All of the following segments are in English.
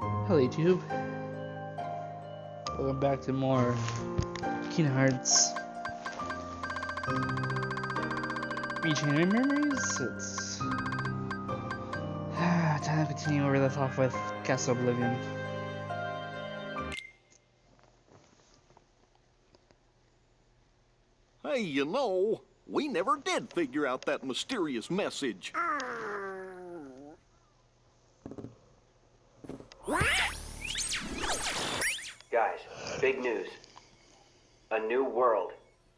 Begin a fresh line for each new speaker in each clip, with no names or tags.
Hello YouTube. Welcome back to more Kingdom Hearts Rechain Memories. It's time to continue where we left off with Castle Oblivion.
Hey, you know, we never did figure out that mysterious message.
Guys, big news. A new world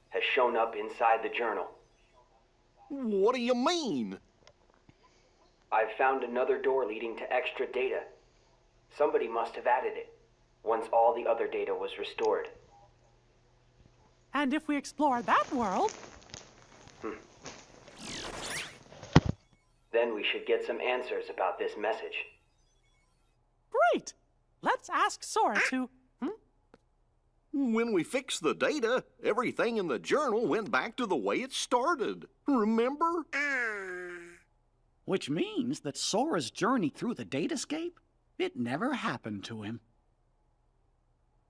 has shown up inside the journal.
What do you mean?
I've found another door leading to extra data. Somebody must have added it, once all the other data was restored.
And if we explore that world...
Then we should get some answers about this message.
Great! Let's ask Sora to...
When we fixed the data, everything in the journal went back to the way it started. Remember?
Which means that Sora's journey through the datascape, it never happened to him.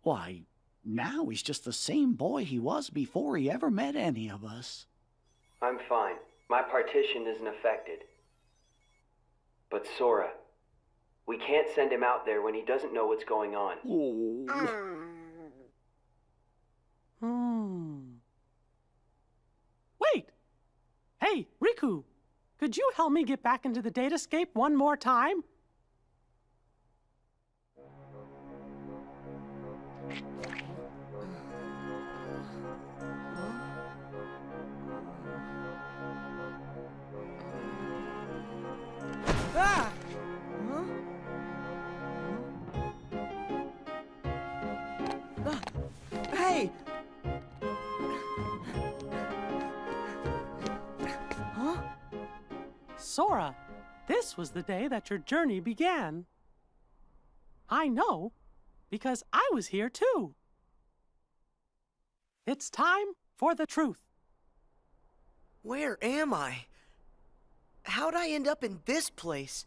Why, now he's just the same boy he was before he ever met any of us.
I'm fine. My partition isn't affected. But Sora, we can't send him out there when he doesn't know what's going on.
Oh.
Wait! Hey, Riku! Could you help me get back into the datascape one more time?
Ah! Huh? Hey! Huh?
Sora, this was the day that your journey began. I know, because I was here too. It's time for the truth.
Where am I? How'd I end up in this place?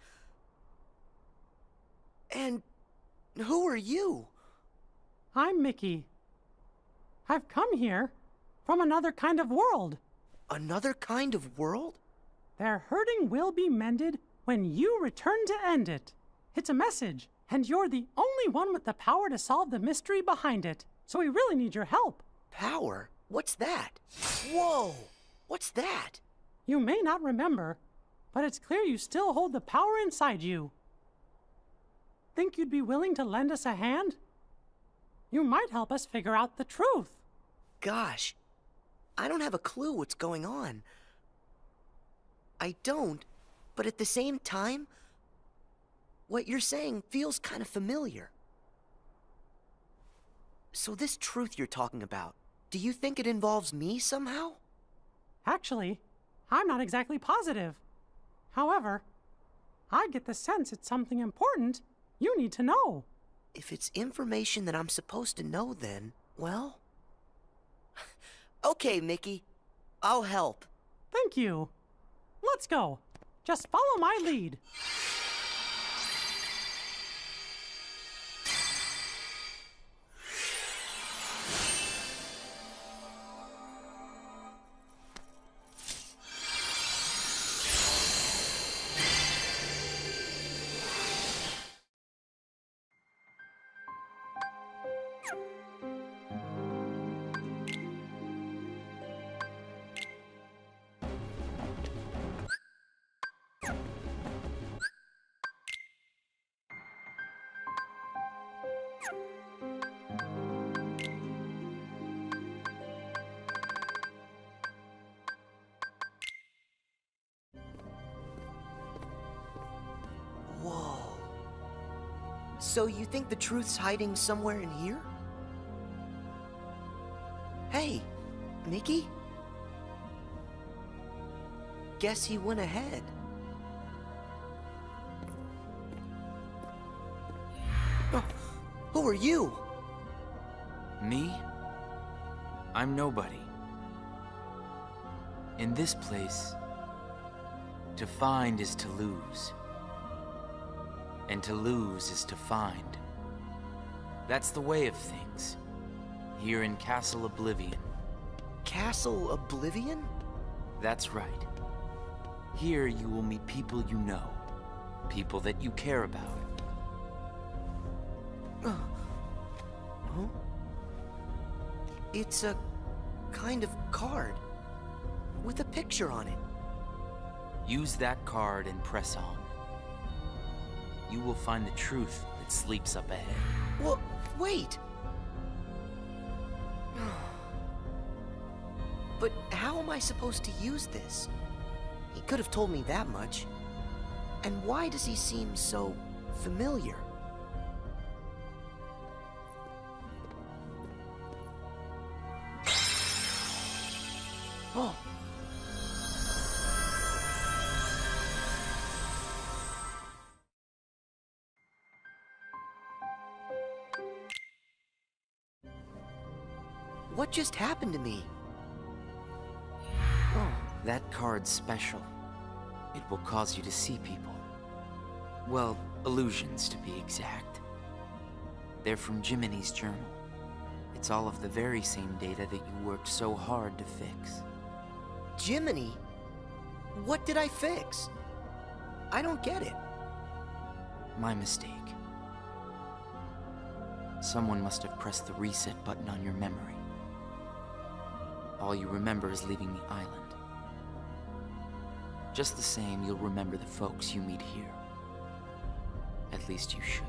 And who are you?
I'm Mickey. I've come here from another kind of world.
Another kind of world?
Their hurting will be mended when you return to end it. It's a message, and you're the only one with the power to solve the mystery behind it. So we really need your help.
Power? What's that? Whoa! What's that?
You may not remember, but it's clear you still hold the power inside you. Think you'd be willing to lend us a hand? You might help us figure out the truth.
Gosh, I don't have a clue what's going on. I don't, but at the same time, what you're saying feels kind of familiar. So this truth you're talking about, do you think it involves me somehow?
Actually, I'm not exactly positive. However, I get the sense it's something important you need to know.
If it's information that I'm supposed to know, then, well... Okay, Mickey. I'll help.
Thank you. Let's go. Just follow my lead.
Whoa. So you think the truth's hiding somewhere in here? Hey, Mickey? Guess he went ahead. Oh, who are you?
Me? I'm nobody. In this place, to find is to lose. And to lose is to find. That's the way of things. Here in Castle Oblivion.
Castle Oblivion?
That's right. Here you will meet people you know. People that you care about.
Huh? It's a kind of card with a picture on it.
Use that card and press on. You will find the truth that sleeps up ahead.
Well, wait! But how am I supposed to use this? He could have told me that much. And why does he seem so familiar? Oh! What just happened to me? Oh,
That card's special. It will cause you to see people. Well, illusions to be exact. They're from Jiminy's journal. It's all of the very same data that you worked so hard to fix.
Jiminy? What did I fix? I don't get it.
My mistake. Someone must have pressed the reset button on your memory. All you remember is leaving the island. Just the same, you'll remember the folks you meet here. At least you should.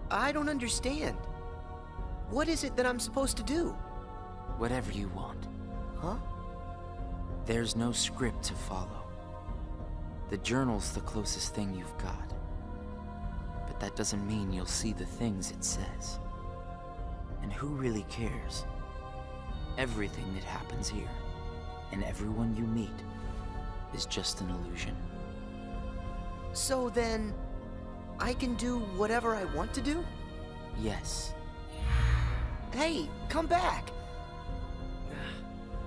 I don't understand. What is it that I'm supposed to do?
Whatever you want.
Huh?
There's no script to follow. The journal's the closest thing you've got. But that doesn't mean you'll see the things it says. And who really cares? Everything that happens here, and everyone you meet, is just an illusion.
So then, I can do whatever I want to do?
Yes.
Hey, come back!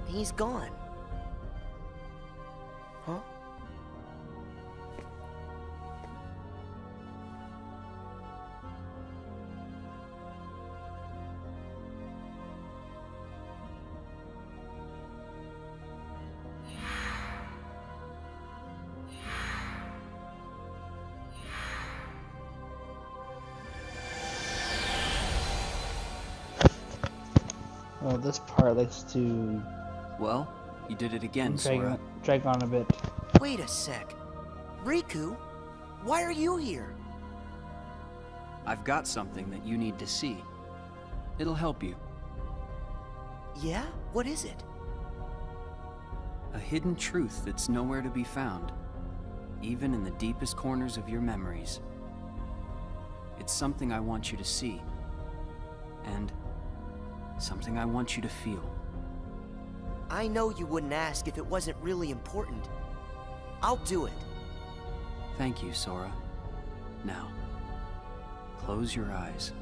He's gone. Huh?
Oh, this part likes to
Well, you did it again, Sora.
drag on a bit.
Wait a sec. Riku, why are you here?
I've got something that you need to see. It'll help you.
Yeah? What is it?
A hidden truth that's nowhere to be found, even in the deepest corners of your memories. It's something I want you to see, and something I want you to feel.
I know you wouldn't ask if it wasn't really important. I'll do it.
Thank you, Sora. Now, close your eyes.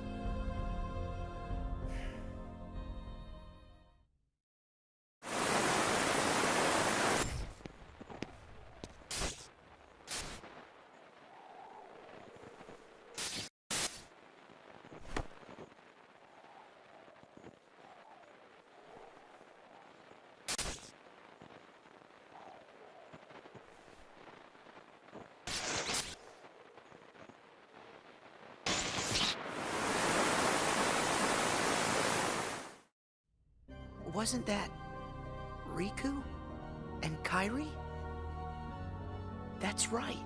Wasn't that Riku and Kairi? That's right.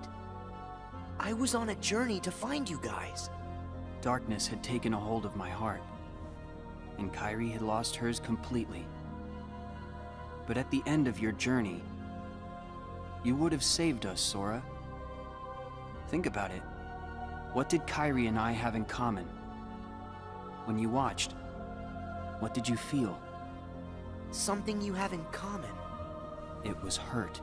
I was on a journey to find you guys.
Darkness had taken a hold of my heart, and Kairi had lost hers completely. But at the end of your journey, you would have saved us, Sora. Think about it. What did Kairi and I have in common? When you watched, what did you feel?
Something you have in common.
It was hurt.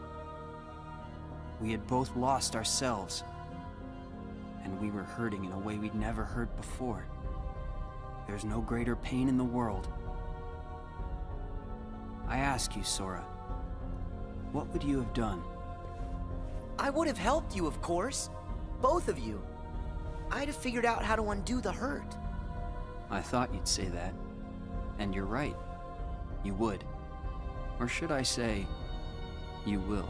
We had both lost ourselves, and we were hurting in a way we'd never hurt before. There's no greater pain in the world. I ask you, Sora, what would you have done?
I would have helped you, of course. both of you. I'd have figured out how to undo the hurt.
I thought you'd say that. And you're right. You would. Or should I say, you will.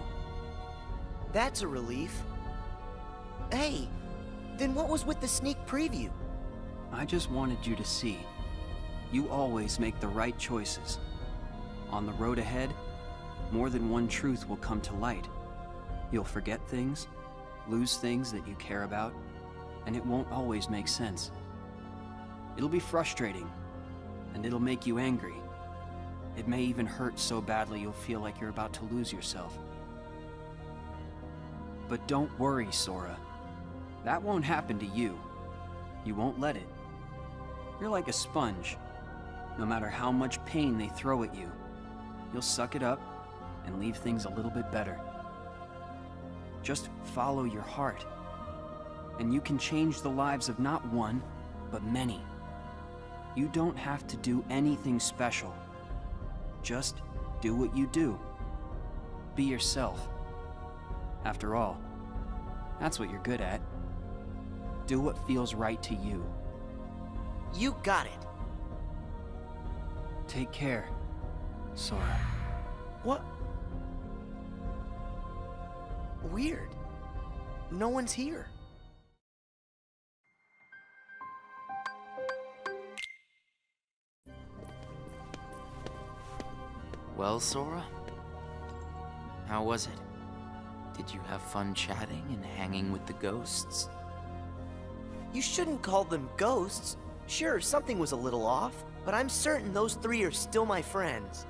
That's a relief. Hey, then what was with the sneak preview?
I just wanted you to see. You always make the right choices. On the road ahead, more than one truth will come to light. You'll forget things, lose things that you care about, and it won't always make sense. It'll be frustrating, and it'll make you angry. It may even hurt so badly you'll feel like you're about to lose yourself. But don't worry, Sora. That won't happen to you. You won't let it. You're like a sponge. No matter how much pain they throw at you, you'll suck it up and leave things a little bit better. Just follow your heart, and you can change the lives of not one, but many. You don't have to do anything special. Just do what you do. Be yourself. After all, that's what you're good at. Do what feels right to you.
You got it.
Take care, Sora.
What? Weird. No one's here.
Well, Sora? How was it? Did you have fun chatting and hanging with the ghosts?
You shouldn't call them ghosts. Sure, something was a little off, but I'm certain those three are still my friends.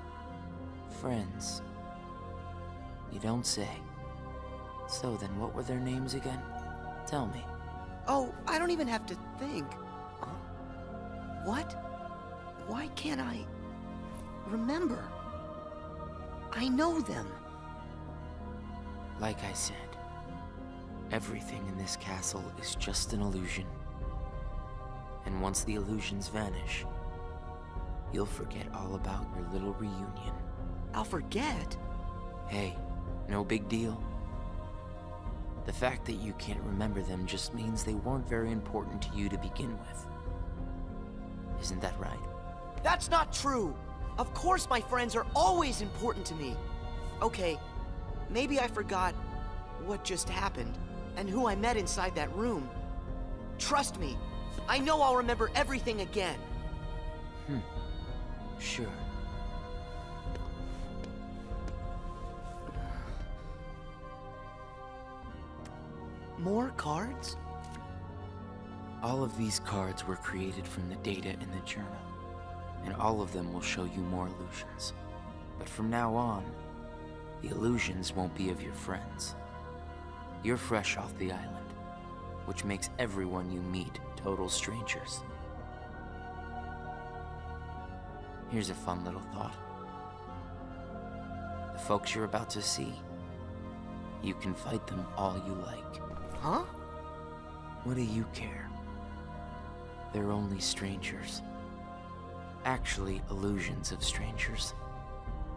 Friends? You don't say. So then what were their names again? Tell me.
Oh, I don't even have to think. What? Why can't I remember? I know them.
Like I said, everything in this castle is just an illusion. And once the illusions vanish, you'll forget all about your little reunion.
I'll forget?
Hey, no big deal. The fact that you can't remember them just means they weren't very important to you to begin with. Isn't that right?
That's not true! Of course my friends are always important to me. Okay, maybe I forgot what just happened and who I met inside that room. Trust me, I know I'll remember everything again.
Sure.
More cards?
All of these cards were created from the data in the journal, and all of them will show you more illusions. But from now on, the illusions won't be of your friends. You're fresh off the island, which makes everyone you meet total strangers. Here's a fun little thought. The folks you're about to see, you can fight them all you like.
Huh?
What do you care? They're only strangers. Actually, illusions of strangers.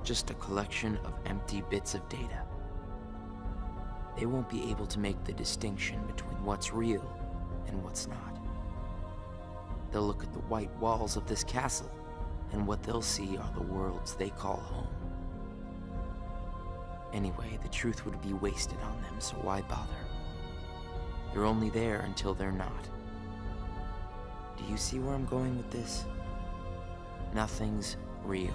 Just a collection of empty bits of data. They won't be able to make the distinction between what's real and what's not. They'll look at the white walls of this castle, and what they'll see are the worlds they call home. Anyway, the truth would be wasted on them, so why bother? They're only there until they're not. Do you see where I'm going with this? Nothing's real.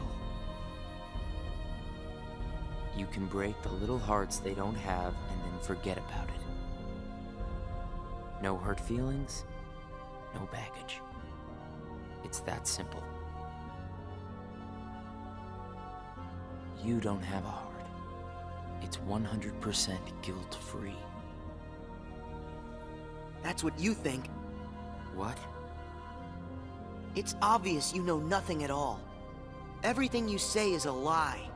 You can break the little hearts they don't have and then forget about it. No hurt feelings, no baggage. It's that simple. You don't have a heart. It's 100% guilt-free.
That's what you think.
What?
It's obvious you know nothing at all. Everything you say is a lie.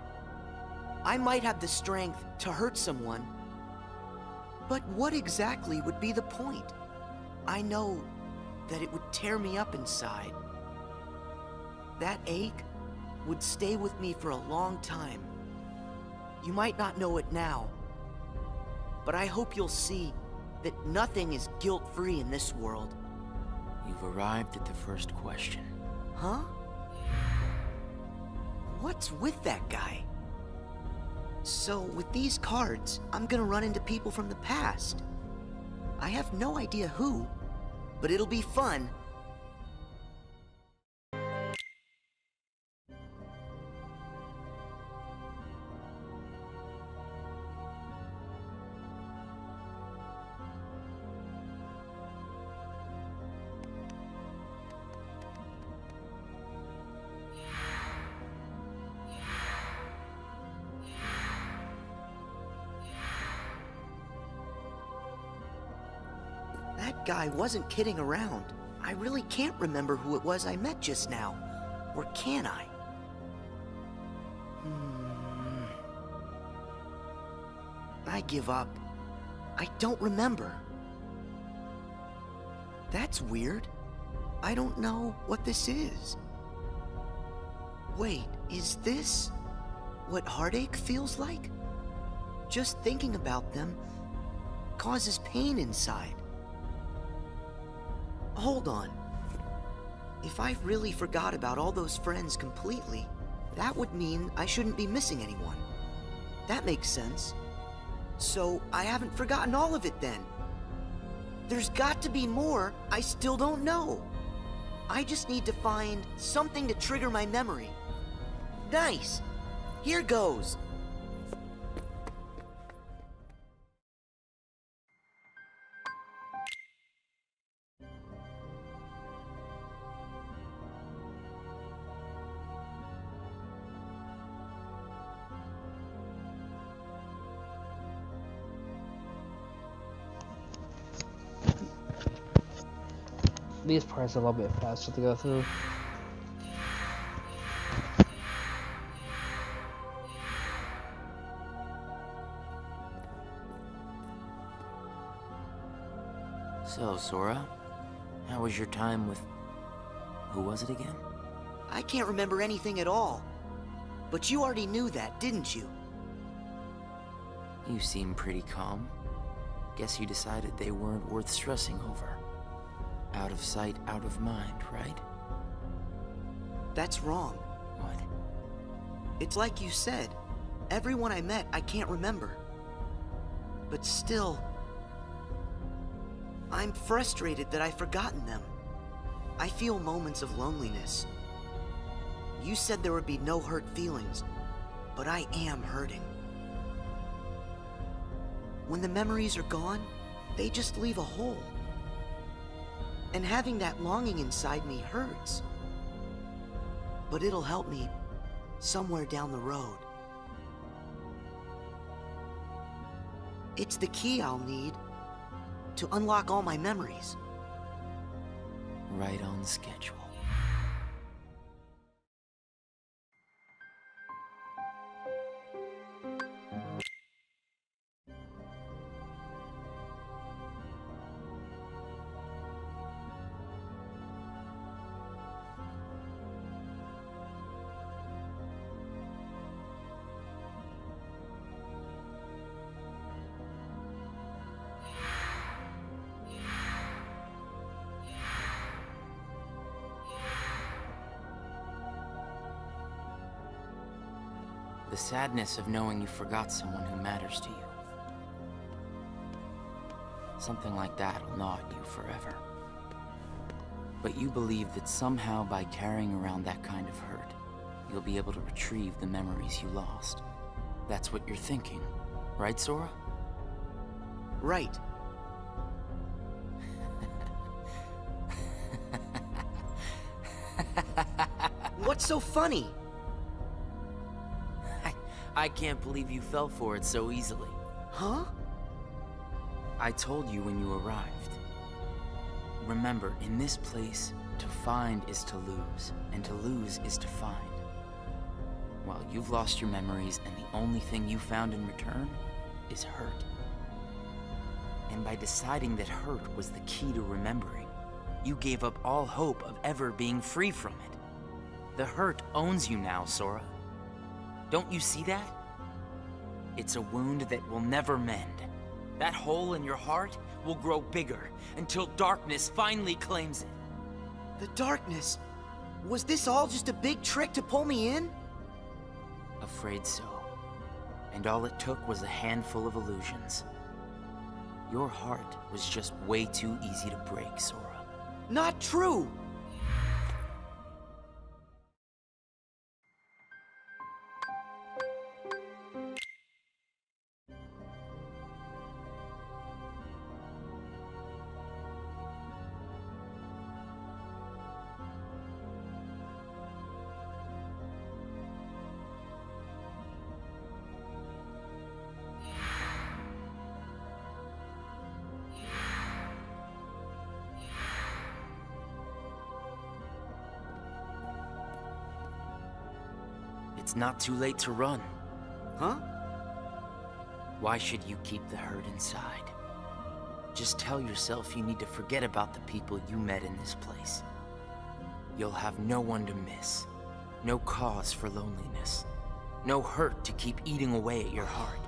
I might have the strength to hurt someone, but what exactly would be the point? I know that it would tear me up inside. That ache would stay with me for a long time. You might not know it now, but I hope you'll see that nothing is guilt-free in this world.
You've arrived at the first question.
Huh? What's with that guy? So, with these cards, I'm gonna run into people from the past. I have no idea who, but it'll be fun. That guy wasn't kidding around. I really can't remember who it was I met just now. Or can I? I give up. I don't remember. That's weird. I don't know what this is. Wait, is this what heartache feels like? Just thinking about them causes pain inside. Hold on. If I really forgot about all those friends completely, that would mean I shouldn't be missing anyone. That makes sense. So I haven't forgotten all of it then. There's got to be more I still don't know. I just need to find something to trigger my memory. Nice! Here goes!
These parts are a little bit faster to go through.
So, Sora, how was your time with... who was it again?
I can't remember anything at all. But you already knew that, didn't you?
You seem pretty calm. Guess you decided they weren't worth stressing over. Out of sight, out of mind, right?
That's wrong.
What?
It's like you said. Everyone I met, I can't remember. But still, I'm frustrated that I've forgotten them. I feel moments of loneliness. You said there would be no hurt feelings, but I am hurting. When the memories are gone, they just leave a hole. And having that longing inside me hurts. But it'll help me somewhere down the road. It's the key I'll need to unlock all my memories.
Right on schedule. The sadness of knowing you forgot someone who matters to you. Something like that'll gnaw at you forever. But you believe that somehow by carrying around that kind of hurt, you'll be able to retrieve the memories you lost. That's what you're thinking, right, Sora?
Right. What's so funny?
I can't believe you fell for it so easily.
Huh?
I told you when you arrived. Remember, in this place, to find is to lose, and to lose is to find. Well, you've lost your memories, and the only thing you found in return is hurt. And by deciding that hurt was the key to remembering, you gave up all hope of ever being free from it. The hurt owns you now, Sora. Don't you see that? It's a wound that will never mend. That hole in your heart will grow bigger until darkness finally claims it.
The darkness. Was this all just a big trick to pull me in?
Afraid so. And all it took was a handful of illusions. Your heart was just way too easy to break, Sora.
Not true!
It's not too late to run.
Huh?
Why should you keep the hurt inside? Just tell yourself you need to forget about the people you met in this place. You'll have no one to miss. No cause for loneliness. No hurt to keep eating away at your heart.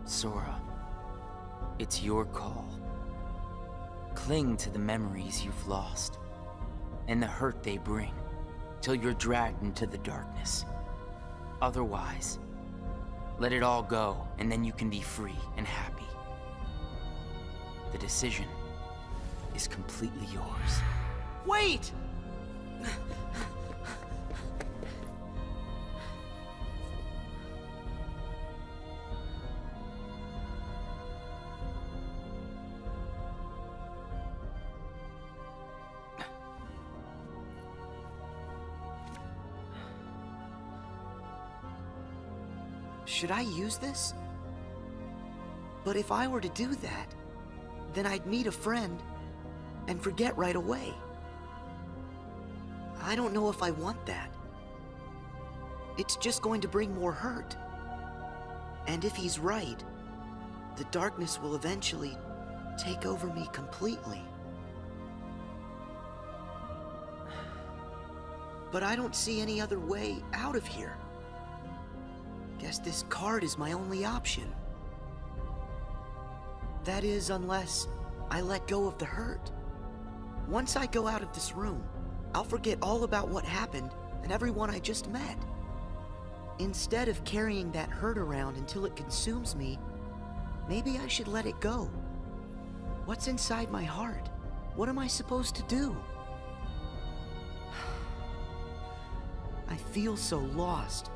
Sora, it's your call. Cling to the memories you've lost, and the hurt they bring, till you're dragged into the darkness. Otherwise, let it all go, and then you can be free and happy. The decision is completely yours.
Wait! Should I use this? But if I were to do that, then I'd meet a friend and forget right away. I don't know if I want that. It's just going to bring more hurt. And if he's right, the darkness will eventually take over me completely. But I don't see any other way out of here. Guess this card is my only option. That is, unless I let go of the hurt. Once I go out of this room, I'll forget all about what happened and everyone I just met. Instead of carrying that hurt around until it consumes me, maybe I should let it go. What's inside my heart? What am I supposed to do? I feel so lost.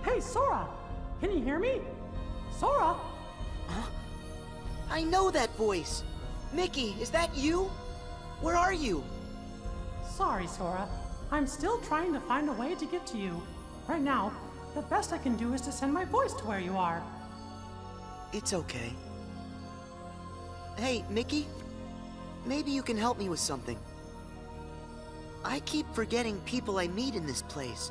Hey, Sora! Can you hear me? Sora!
Huh? I know that voice! Mickey, is that you? Where are you?
Sorry, Sora. I'm still trying to find a way to get to you. Right now, the best I can do is to send my voice to where you are.
It's okay. Hey, Mickey? Maybe you can help me with something. I keep forgetting people I meet in this place.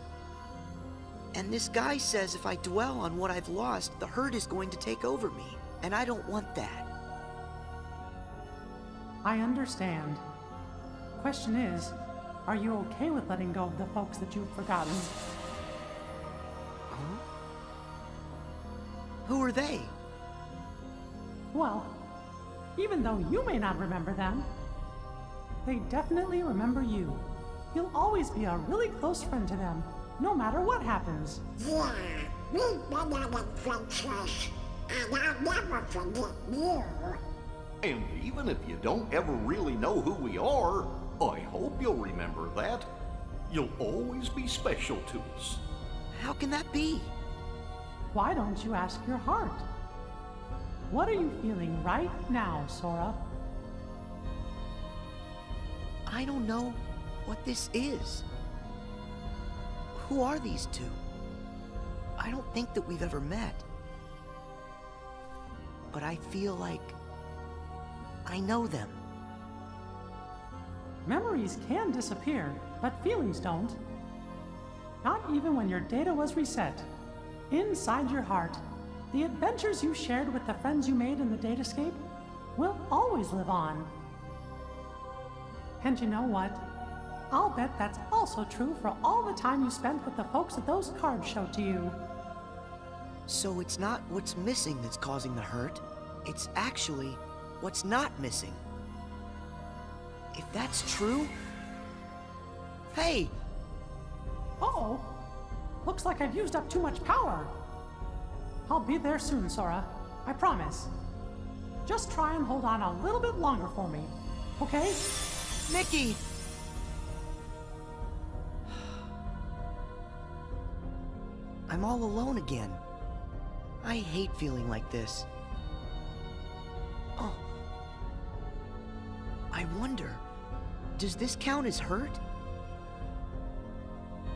And this guy says if I dwell on what I've lost, the hurt is going to take over me. And I don't want that.
I understand. Question is, are you okay with letting go of the folks that you've forgotten?
Huh? Who are they?
Well, even though you may not remember them, they definitely remember you. You'll always be a really close friend to them, no matter what happens.
Yeah, we've been on adventures, and I'll never forget you.
And even if you don't ever really know who we are, I hope you'll remember that. You'll always be special to us.
How can that be?
Why don't you ask your heart? What are you feeling right now, Sora?
I don't know what this is. Who are these two? I don't think that we've ever met. But I feel like I know them.
Memories can disappear, but feelings don't. Not even when your data was reset. Inside your heart, the adventures you shared with the friends you made in the Datascape will always live on. And you know what? I'll bet that's also true for all the time you spent with the folks that those cards showed to you.
So it's not what's missing that's causing the hurt. It's actually what's not missing. If that's true... Hey!
Uh-oh. Looks like I've used up too much power. I'll be there soon, Sora. I promise. Just try and hold on a little bit longer for me, okay?
Mickey! I'm all alone again. I hate feeling like this. Oh. I wonder, does this count as hurt?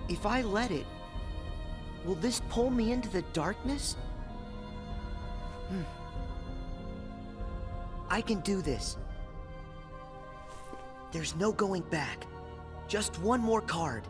If I let it, will this pull me into the darkness? I can do this. There's no going back. Just one more card.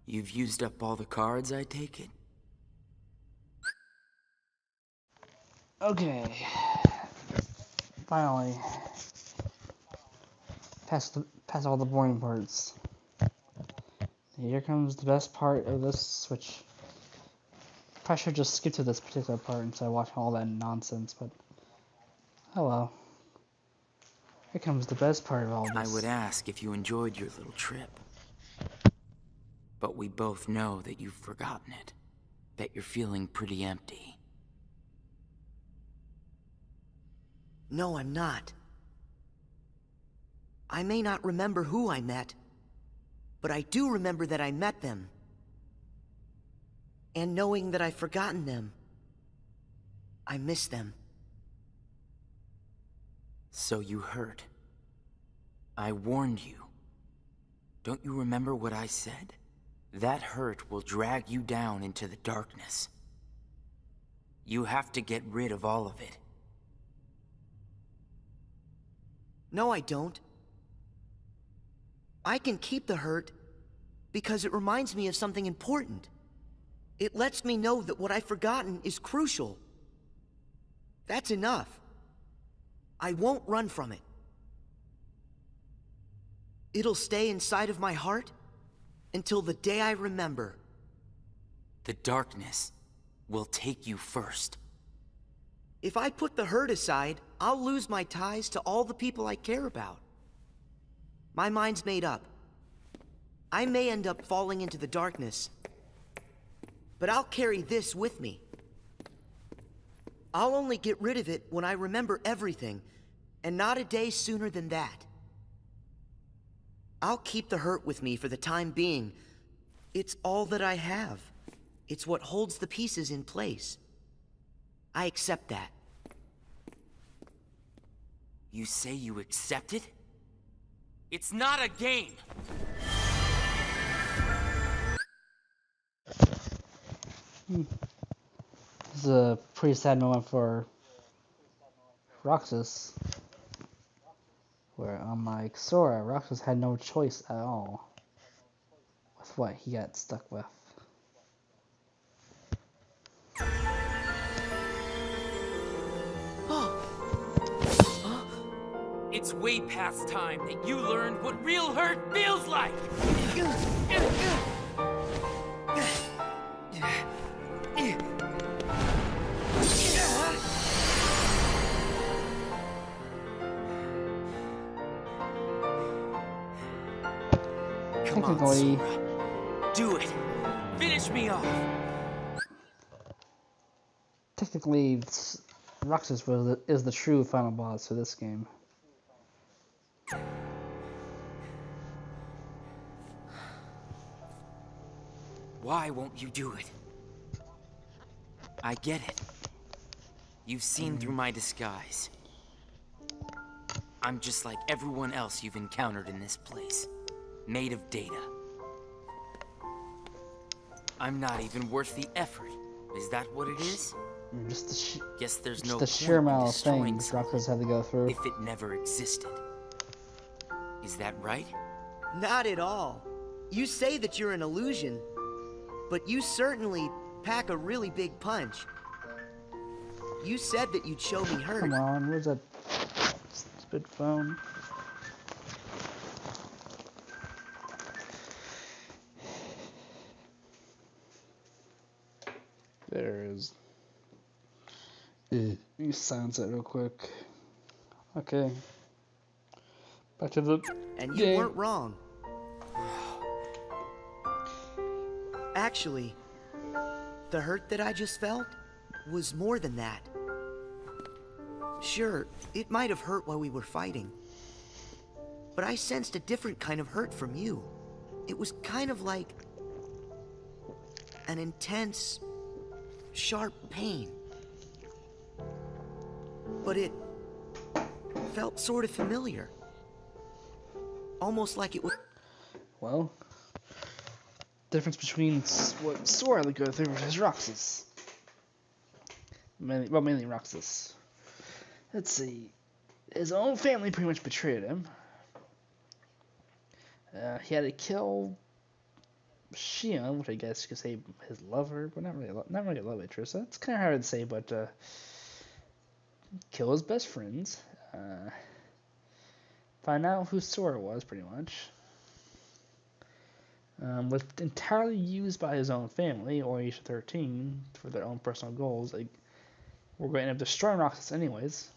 You've used up all the cards, I take it?
Okay. Finally. Past all the boring parts. Here comes the best part of this, which probably should just skip to this particular part instead of watching all that nonsense, but oh well. Here comes the best part of all this.
I would ask if you enjoyed your little trip. But we both know that you've forgotten it. That you're feeling pretty empty.
No, I'm not. I may not remember who I met, but I do remember that I met them. And knowing that I've forgotten them, I miss them.
So you heard. I warned you. Don't you remember what I said? That hurt will drag you down into the darkness. You have to get rid of all of it.
No, I don't. I can keep the hurt because it reminds me of something important. It lets me know that what I've forgotten is crucial. That's enough. I won't run from it. It'll stay inside of my heart until the day I remember.
The darkness will take you first.
If I put the hurt aside, I'll lose my ties to all the people I care about. My mind's made up. I may end up falling into the darkness, but I'll carry this with me. I'll only get rid of it when I remember everything, and not a day sooner than that. I'll keep the hurt with me for the time being. It's all that I have. It's what holds the pieces in place. I accept that.
You say you accept it? It's not a game!
This is a pretty sad moment for Roxas. Where, unlike Sora, Roxas had no choice at all with what he got stuck with.
It's way past time that you learned what real hurt feels like! Come on, Sora. Do it! Finish me off!
Technically, Roxas is the true final boss for this game.
Why won't you do it? I get it. You've seen through my disguise. I'm just like everyone else you've encountered in this place. Made of data. I'm not even worth the effort. Is that what it is?
Just
Guess there's
just
no
the
point
sheer
in
amount of
destroying
things
something
Roxas had to go through.
if it never existed. Is that right?
Not at all. You say that you're an illusion, but you certainly pack a really big punch. You said that you'd show me hurt.
Come on, where's that stupid phone? There it is. Let me silence it real quick. Okay. Back to the
And you
game.
weren't wrong. Actually, the hurt that I just felt was more than that. Sure, it might have hurt while we were fighting, but I sensed a different kind of hurt from you. It was kind of like an intense, sharp pain. But it felt sort of familiar. Almost like it was...
Well, difference between what Sora had to go through versus Roxas. Mainly Roxas. Let's see. His own family pretty much betrayed him. He had to kill Xion, which I guess you could say his lover, but not really a love interest. That's kind of hard to say, but kill his best friends. Find out who Sora was, pretty much. Was entirely used by his own family, or Asia 13, for their own personal goals. Like, we're going to end up destroying Roxas anyways.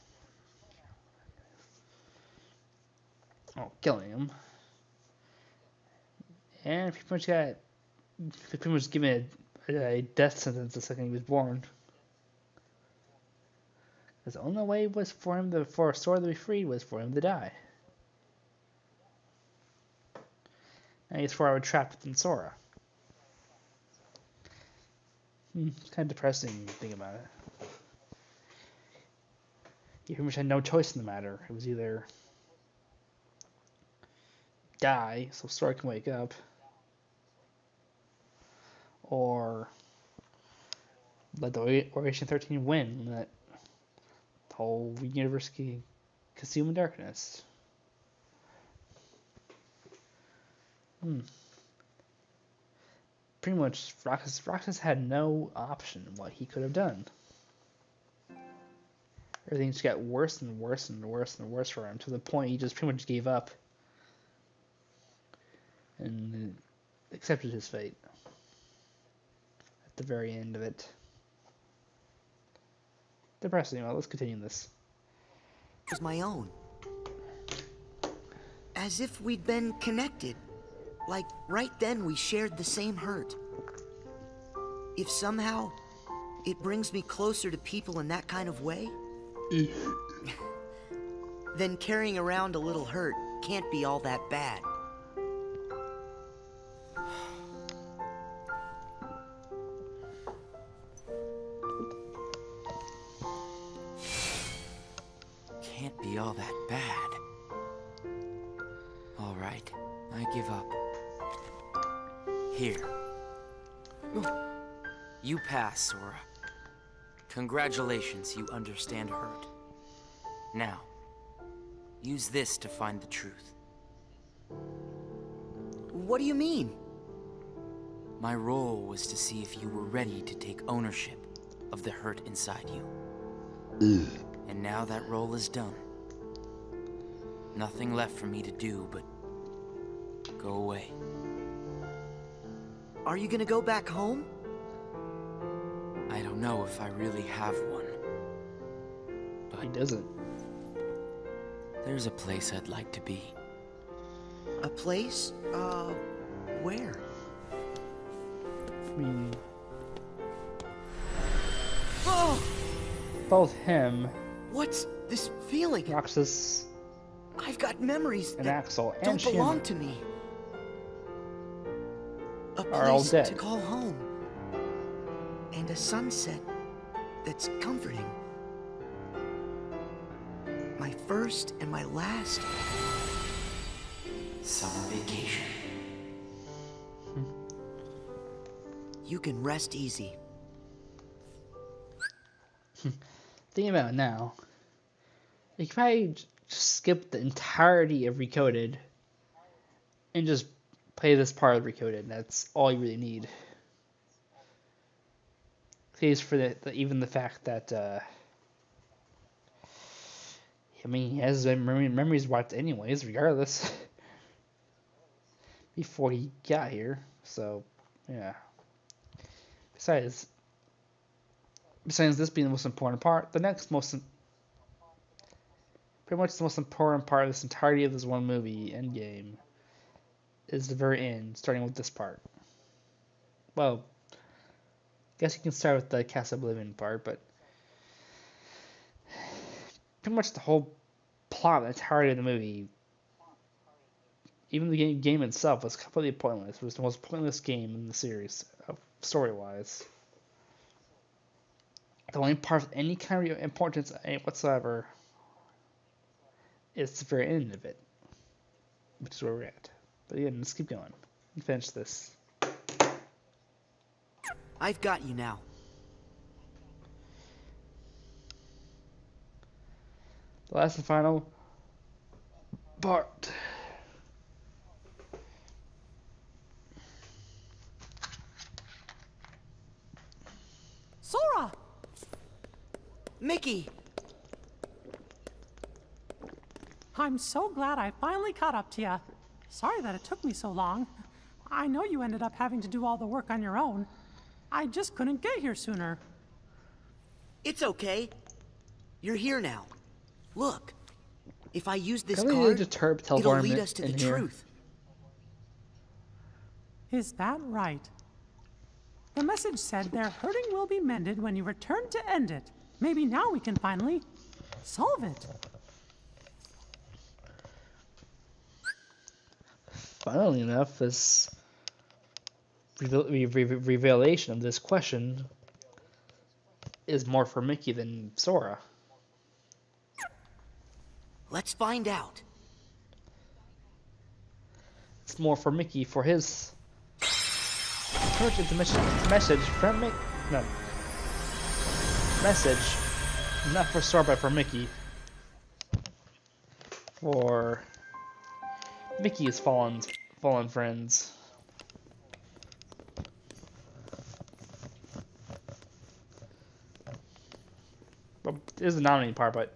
Oh, killing him. And pretty much given a death sentence the second he was born. Because the only way was for Sora to be freed was for him to die. And he's forever trapped within Sora. It's kind of depressing when you think about it. He pretty much had no choice in the matter. It was either die so Sora can wake up, or let the Operation 13 win and let the whole universe be consumed in darkness. Pretty much, Roxas had no option in what he could have done. Everything just got worse and worse and worse and worse for him, to the point he just pretty much gave up and accepted his fate at the very end of it. Depressing. Well, let's continue this.
Was my own. As if we'd been connected. Like, right then we shared the same hurt. If somehow it brings me closer to people in that kind of way, then carrying around a little hurt can't be all that bad.
Can't be all that bad. All right, I give up. Here. You pass, Sora. Congratulations, you understand hurt. Now, use this to find the truth.
What do you mean?
My role was to see if you were ready to take ownership of the hurt inside you. And now that role is done. Nothing left for me to do but go away.
Are you gonna go back home?
I don't know if I really have one. But
He doesn't.
there's a place I'd like to be.
A place? Where?
I mean,
Oh!
both him,
What's this feeling?
Roxas,
I've got memories
and
that
Axel, and
don't belong
Shin.
to me. A
are all
place
dead.
to call home. And a sunset that's comforting. My first and my last
Summer vacation.
You can rest easy.
Thinking about it now, you could probably just skip the entirety of Recoded and just play this part of Recoded. That's all you really need. Please for even the fact that I mean, he has memories wiped anyways, regardless. Before he got here, so yeah. Besides this being the most important part, the next pretty much the most important part of this entirety of this one movie, Endgame, is the very end, starting with this part. Well, I guess you can start with the Cast Oblivion part, but pretty much the whole plot, the entirety of the movie, even the game itself, was completely pointless. It was the most pointless game in the series, story-wise. The only part of any kind of importance whatsoever is the very end of it, which is where we're at. But yeah, let's keep going and finish this.
I've got you now.
The last and final part.
Sora!
Mickey!
I'm so glad I finally caught up to you. Sorry that it took me so long. I know you ended up having to do all the work on your own. I just couldn't get here sooner.
It's okay. You're here now. Look. If I use this
Can we
card,
deter
it'll
teleporting
lead us to the
in here?
truth.
Is that right? The message said their hurting will be mended when you return to end it. Maybe now we can finally solve it.
Funnily enough, this revelation of this question is more for Mickey than Sora.
Let's find out.
It's more for Mickey for his. It's a message from Mickey. No. Message, not for Sora, but for Mickey. For Mickey's fallen friends. Well, there's the nominee part, but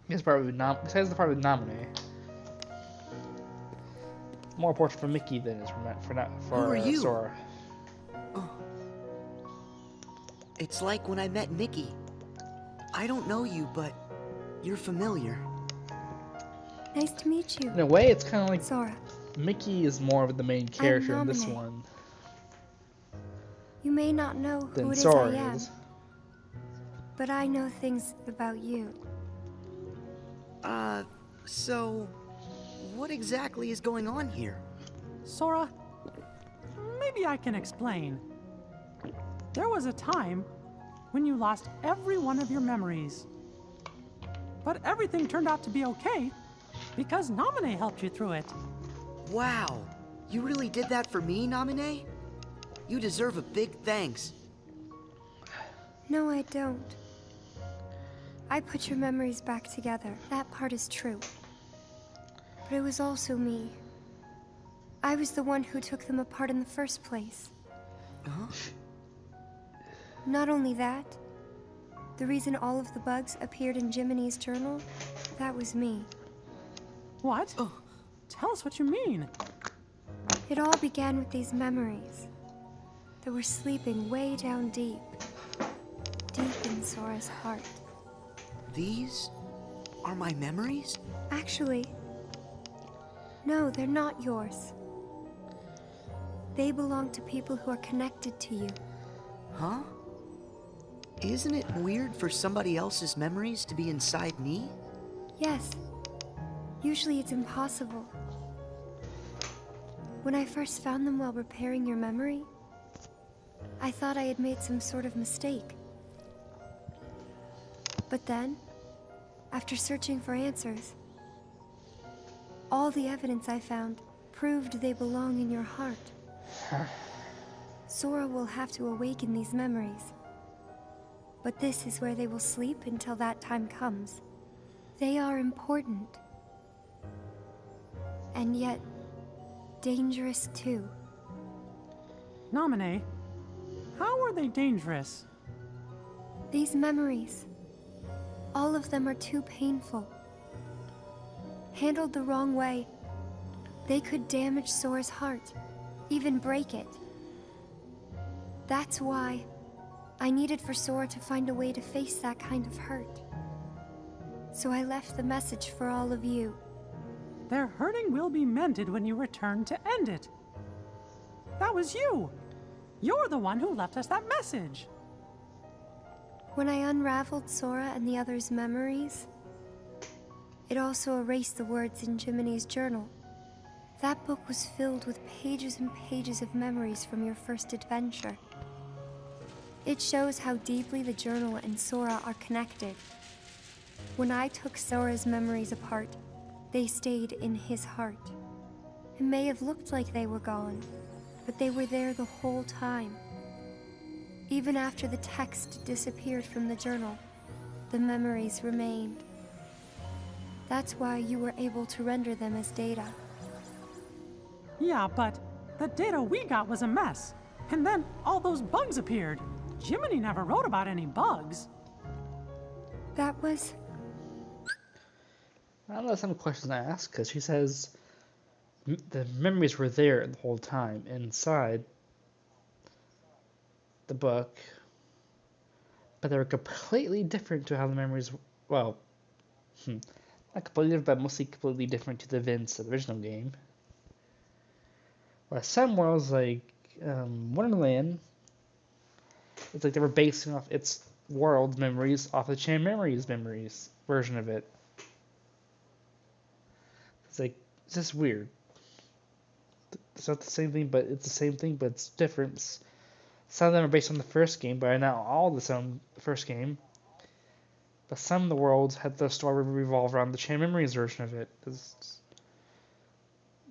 besides the part with nominee, more important for Mickey than it's
Who are you?
Sora.
It's like when I met Mickey. I don't know you, but you're familiar.
Nice to meet you.
In a way, it's kind of like
Sora.
Mickey is more of the main character in this
Naminé.
one
You may not know who
than
it is
Sora
I am,
is.
but I know things about you.
So what exactly is going on here?
Sora, maybe I can explain. There was a time when you lost every one of your memories. But everything turned out to be okay because Naminé helped you through it.
Wow, you really did that for me, Naminé? You deserve a big thanks.
No, I don't. I put your memories back together. That part is true. But it was also me. I was the one who took them apart in the first place.
Huh?
Not only that, the reason all of the bugs appeared in Jiminy's journal, that was me.
What?
Oh.
Tell us what you mean.
It all began with these memories that were sleeping way down deep in Sora's heart.
These are my memories?
Actually, no, they're not yours. They belong to people who are connected to you.
Huh? Isn't it weird for somebody else's memories to be inside me?
Yes. Usually it's impossible. When I first found them while repairing your memory, I thought I had made some sort of mistake. But then, after searching for answers, all the evidence I found proved they belong in your heart. Sora will have to awaken these memories. But this is where they will sleep until that time comes. They are important. And yet, dangerous too.
Naminé, how are they dangerous?
These memories, all of them are too painful. Handled the wrong way, they could damage Sora's heart, even break it. That's why I needed for Sora to find a way to face that kind of hurt. So I left the message for all of you.
Their hurting will be mended when you return to end it. That was you! You're the one who left us that message!
When I unraveled Sora and the others' memories, it also erased the words in Jiminy's journal. That book was filled with pages and pages of memories from your first adventure. It shows how deeply the journal and Sora are connected. When I took Sora's memories apart, they stayed in his heart. It may have looked like they were gone, but they were there the whole time. Even after the text disappeared from the journal, the memories remained. That's why you were able to render them as data.
Yeah, but the data we got was a mess. And then all those bugs appeared. Jiminy never wrote about any bugs.
That was...
I don't know some questions I ask, because she says the memories were there the whole time inside the book, but they were completely different to how the memories, well, not completely different, but mostly completely different to the events of the original game. Well, some worlds, like Wonderland, it's like they were basing off its world memories off the Chain Memories memories version of it. It's like, it's just weird. It's not the same thing, but it's the same thing, but it's different. Some of them are based on the first game, but are not all the first game. But some of the worlds had the story revolve around the Chain Memories version of it.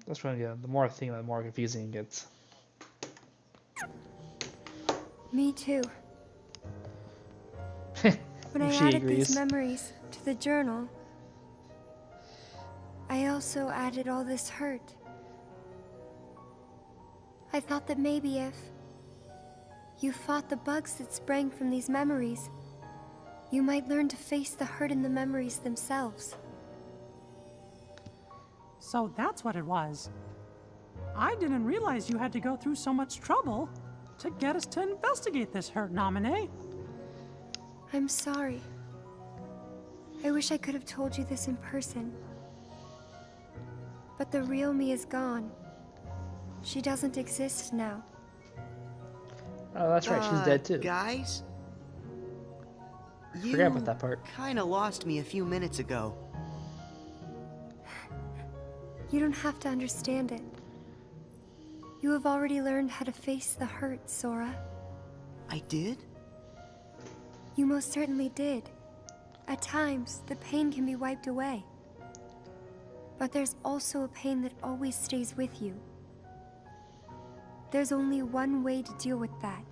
That's when, yeah, the more I think, the more confusing it gets.
Me too. When I
She
added
agrees.
these memories to the journal, I also added all this hurt. I thought that maybe if you fought the bugs that sprang from these memories, you might learn to face the hurt in the memories themselves.
So that's what it was. I didn't realize you had to go through so much trouble to get us to investigate this hurt, Naminé.
I'm sorry. I wish I could have told you this in person. But the real me is gone. She doesn't exist now.
Oh, that's right, she's dead too.
Guys? You
Forgot about that part.
kinda lost me a few minutes ago.
You don't have to understand it. You have already learned how to face the hurt, Sora.
I did?
You most certainly did. At times, the pain can be wiped away. But there's also a pain that always stays with you. There's only one way to deal with that.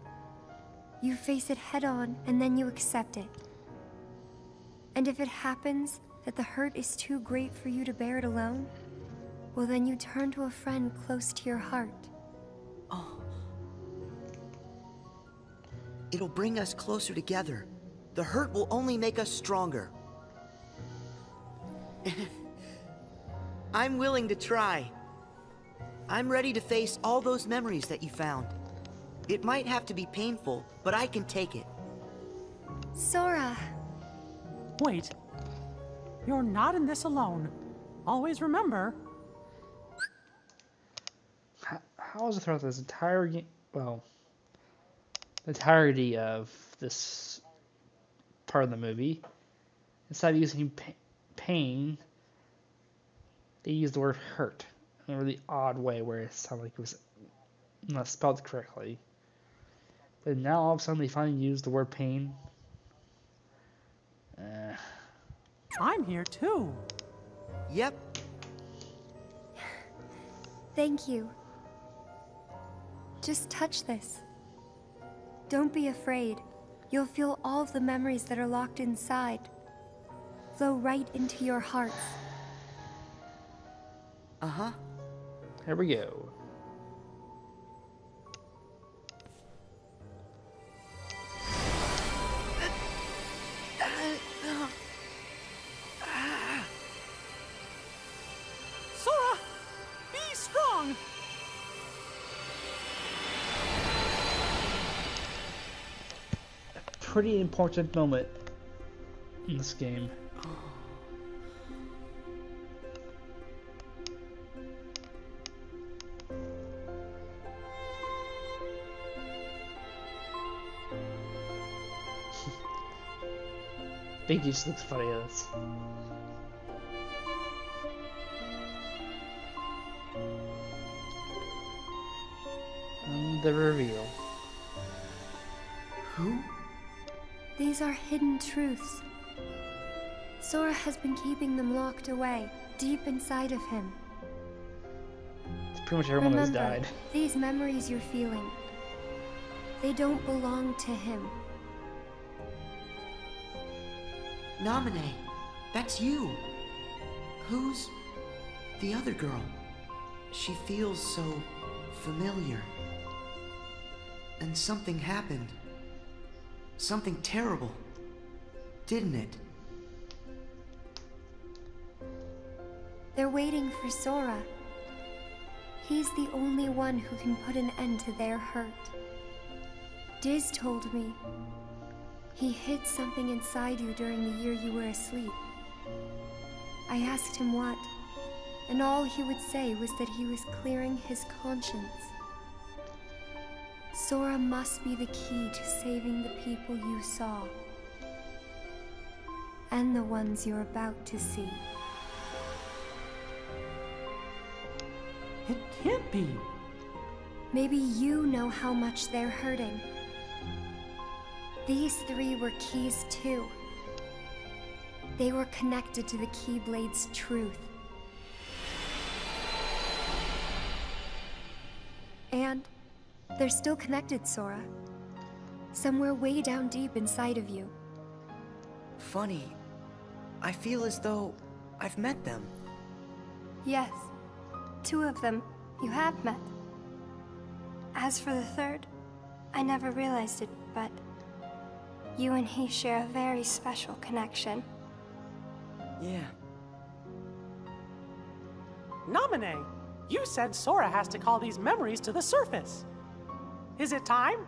You face it head on, and then you accept it. And if it happens that the hurt is too great for you to bear it alone, well, then you turn to a friend close to your heart.
Oh. It'll bring us closer together. The hurt will only make us stronger. I'm willing to try. I'm ready to face all those memories that you found. It might have to be painful, but I can take it.
Sora!
Wait. You're not in this alone. Always remember.
How is it throughout this entire game? Well, the entirety of this part of the movie, instead of using pain, they use the word hurt. in a really odd way where it sounded like it was not spelled correctly. But now all of a sudden they finally use the word pain.
I'm here too.
Yep.
Thank you. Just touch this. Don't be afraid. You'll feel all of the memories that are locked inside flow right into your hearts.
Uh-huh.
Here we go.
Sora, be strong.
Pretty important moment in this game. Big Goose looks funny at this. And the reveal.
Who?
These are hidden truths. Sora has been keeping them locked away, deep inside of him.
Pretty much everyone has
Remember,
died.
these memories you're feeling, they don't belong to him.
Naminé, that's you. Who's the other girl? She feels so familiar. And something happened. Something terrible. Didn't it?
They're waiting for Sora. He's the only one who can put an end to their hurt. Diz told me he hid something inside you during the year you were asleep. I asked him what, and all he would say was that he was clearing his conscience. Sora must be the key to saving the people you saw, and the ones you're about to see.
It can't be.
Maybe you know how much they're hurting. These three were keys too. They were connected to the Keyblade's truth. And they're still connected, Sora. Somewhere way down deep inside of you.
Funny. I feel as though I've met them.
Yes, 2 of them you have met. As for the third, I never realized it, but you and he share a very special connection.
Yeah.
Naminé, you said Sora has to call these memories to the surface. Is it time?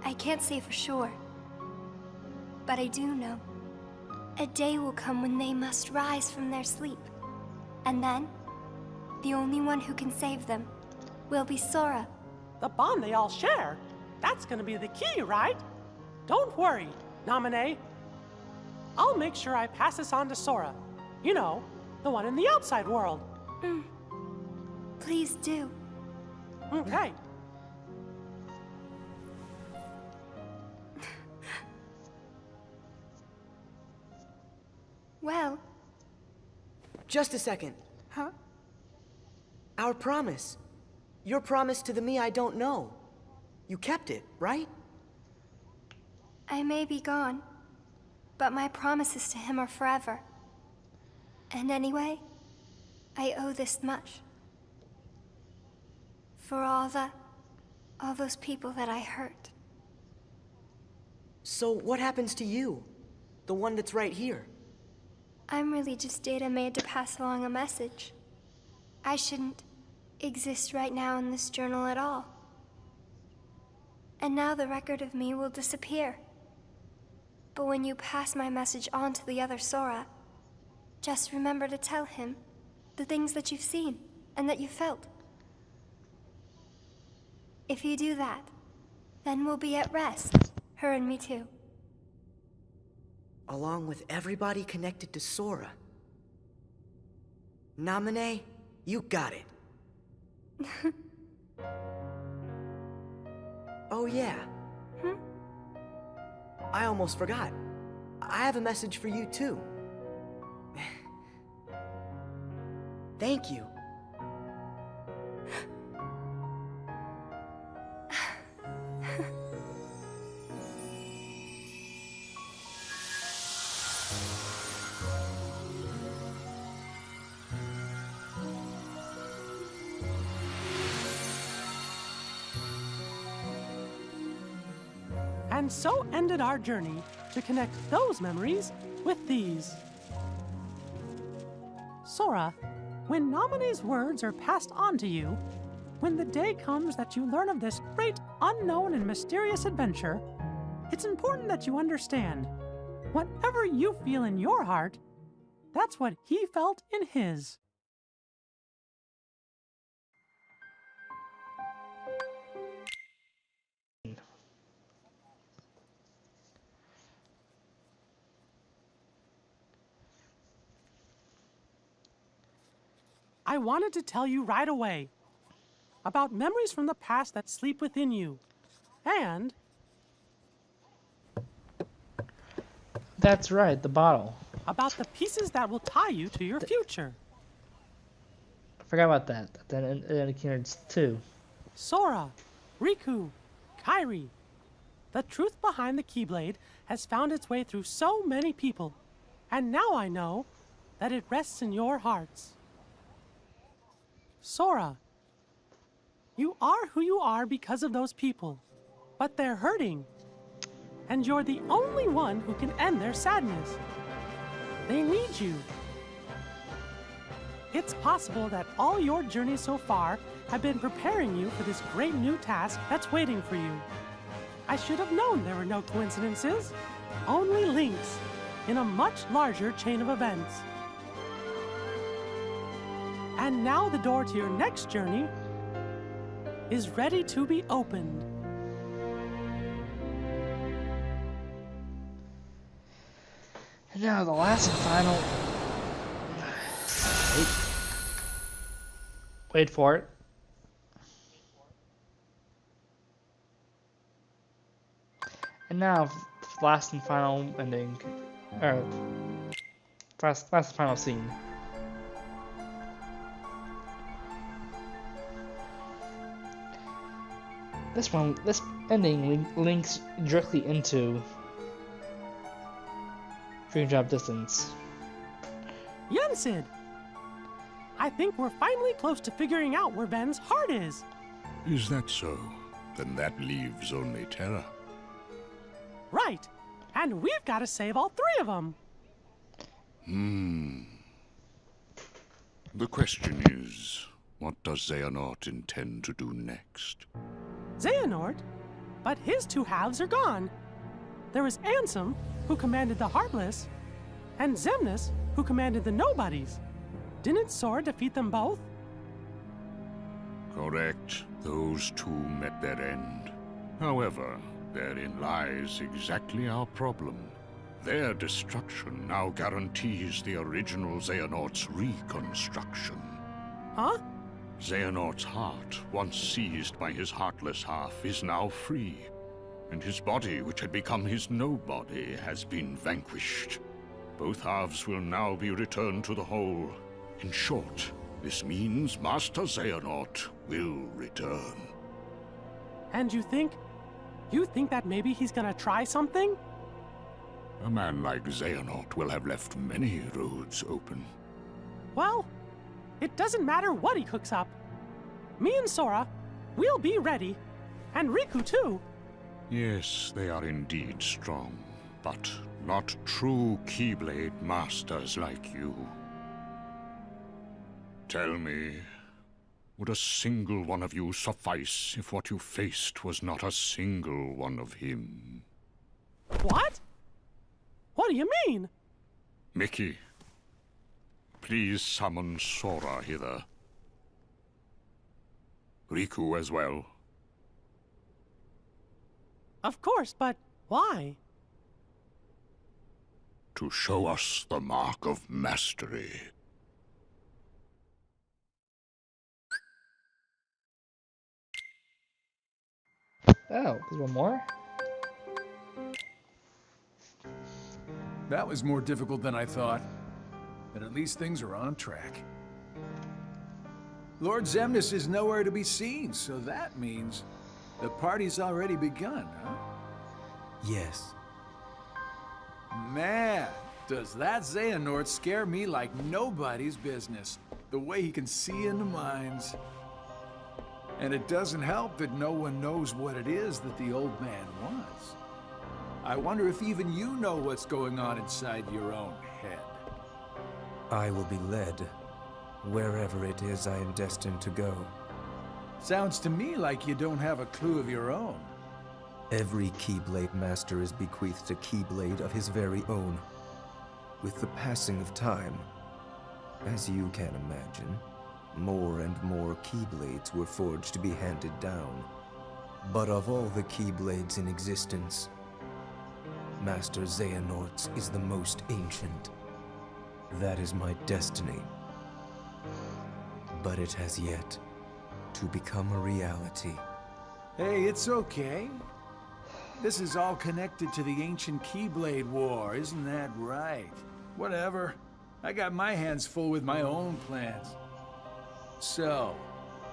I can't say for sure, but I do know. A day will come when they must rise from their sleep. And then, the only one who can save them will be Sora.
The bond they all share? That's gonna be the key, right? Don't worry, Naminé. I'll make sure I pass this on to Sora. You know, the one in the outside world.
Please do.
Okay.
Well,
Just a second.
huh?
Our promise. Your promise to the me I don't know. You kept it, right?
I may be gone, but my promises to him are forever. And anyway, I owe this much. For all those people that I hurt.
So what happens to you? The one that's right here?
I'm really just data made to pass along a message. I shouldn't exist right now in this journal at all. And now the record of me will disappear. But when you pass my message on to the other Sora, just remember to tell him the things that you've seen and that you felt. If you do that, then we'll be at rest, her and me too.
Along with everybody connected to Sora. Naminé, you got it. Oh yeah. I almost forgot. I have a message for you too. Thank you.
And so ended our journey to connect those memories with these. Sora, when Naminé's words are passed on to you, when the day comes that you learn of this great, unknown, and mysterious adventure, it's important that you understand, whatever you feel in your heart, that's what he felt in his. I wanted to tell you right away about memories from the past that sleep within you, and...
That's right, the bottle.
About the pieces that will tie you to your future.
I forgot about that. That indicated too.
Sora, Riku, Kairi. The truth behind the Keyblade has found its way through so many people, and now I know that it rests in your hearts. Sora, you are who you are because of those people, but they're hurting, and you're the only one who can end their sadness. They need you. It's possible that all your journeys so far have been preparing you for this great new task that's waiting for you. I should have known there were no coincidences, only links in a much larger chain of events. And now the door to your next journey is ready to be opened.
And now the last and final... Wait for it. And now, last and final ending. Last and final scene. This ending links directly into Dream Drop Distance.
Yensid! I think we're finally close to figuring out where Ven's heart is.
Is that so? Then that leaves only Terra.
Right. And we've got to save all three of them.
The question is, what does Xehanort intend to do next?
Xehanort? But his two halves are gone. There was Ansem, who commanded the Heartless, and Xemnas, who commanded the Nobodies. Didn't Sora defeat them both?
Correct. Those two met their end. However, therein lies exactly our problem. Their destruction now guarantees the original Xehanort's reconstruction.
Huh?
Xehanort's heart, once seized by his heartless half, is now free, and his body, which had become his nobody, has been vanquished. Both halves will now be returned to the whole. In short, this means Master Xehanort will return.
And you think that maybe he's gonna try something?
A man like Xehanort will have left many roads open.
Well, it doesn't matter what he cooks up. Me and Sora, we'll be ready. And Riku too.
Yes, they are indeed strong, but not true Keyblade masters like you. Tell me, would a single one of you suffice if what you faced was not a single one of him?
What? What do you mean?
Mickey, please summon Sora hither. Riku as well.
Of course, but why?
To show us the mark of mastery.
Oh, there's one more?
That was more difficult than I thought. But at least things are on track. Lord Xemnas is nowhere to be seen, so that means the party's already begun, huh?
Yes.
Man, does that Xehanort scare me like nobody's business. The way he can see into minds. And it doesn't help that no one knows what it is that the old man wants. I wonder if even you know what's going on inside your own head.
I will be led wherever it is I am destined to go.
Sounds to me like you don't have a clue of your own.
Every Keyblade Master is bequeathed a Keyblade of his very own. With the passing of time, as you can imagine, more and more Keyblades were forged to be handed down. But of all the Keyblades in existence, Master Xehanort's is the most ancient. That is my destiny. But it has yet to become a reality.
Hey, it's okay. This is all connected to the ancient Keyblade War, isn't that right? Whatever. I got my hands full with my own plans. So,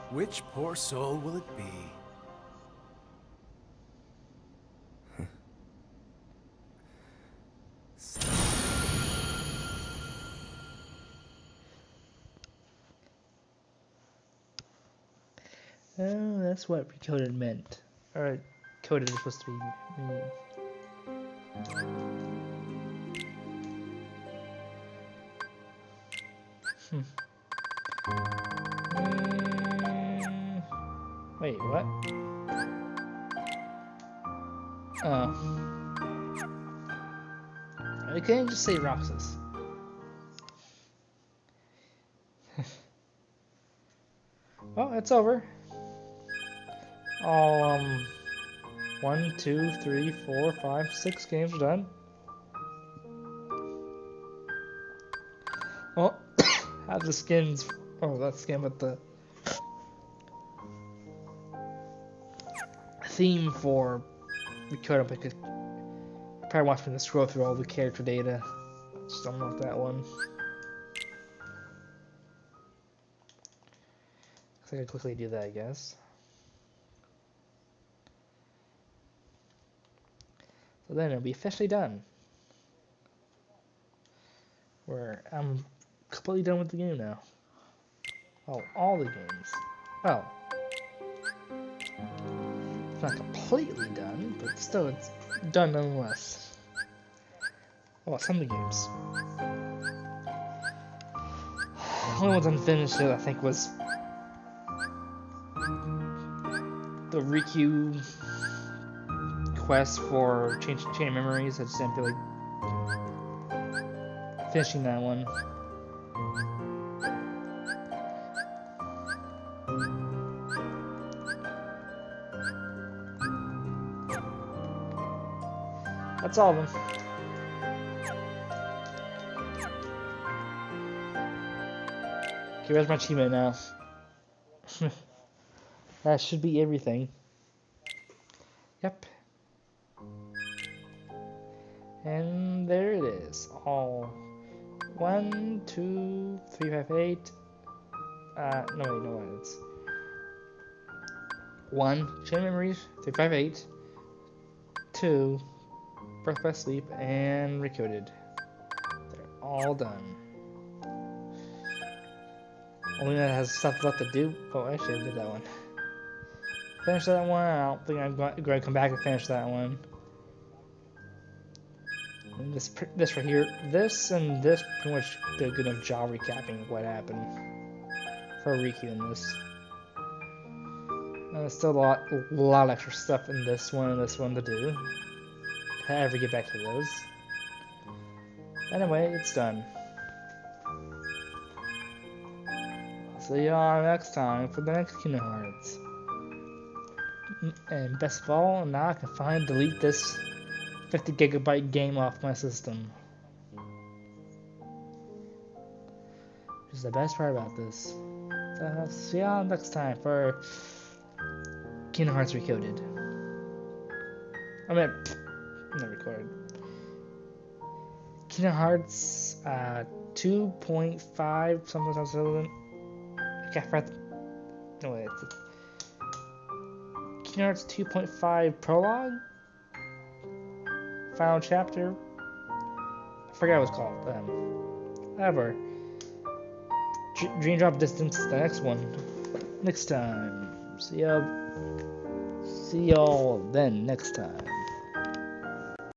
which poor soul will it be?
Oh, that's what recoded meant. Or coded was supposed to be mean. Wait, what? Oh. I can't just say Roxas. Well, it's over. All 1, 2, 3, 4, 5, 6 games are done. Oh, have the skins. Oh, that skin with the theme for the code. I could probably watch me to scroll through all the character data. Just unlock that one. I could quickly do that, I guess. So then it'll be officially done. Where I'm completely done with the game now. Oh, all the games. Oh. It's not completely done, but still it's done nonetheless. Oh, some of the games. The only ones unfinished I think was the Riku quest for Chain Memories. I just didn't feel like finishing that one. That's all of them. Okay, where's my achievement now? That should be everything. Yep. And there it is. All 1, 2, 3, 5, 8. No, wait, no, it's 1, Chain Memories, 3, 5, 8. 2, Birth by Sleep, and Recoded. They're all done. Only that has stuff left to do. Oh, actually, I did that one. Finish that one. I don't think I'm going to come back and finish that one. And this right here, this and this pretty much did a good enough job recapping what happened for Riki in this. There's still a lot of extra stuff in this one and this one to do. If I ever get back to those. Anyway, it's done. See y'all next time for the next Kingdom Hearts. And best of all, now I can finally delete this 50 gigabyte game off my system. Which is the best part about this. So see y'all next time for Kingdom Hearts Recoded. I mean, not recorded. Kingdom Hearts 2.5 something. I can't forget. No wait. Kingdom Hearts 2.5 prologue, final chapter. I forgot what it's called. Whatever. Dream Drop Distance is the next one. Next time. See y'all then next time.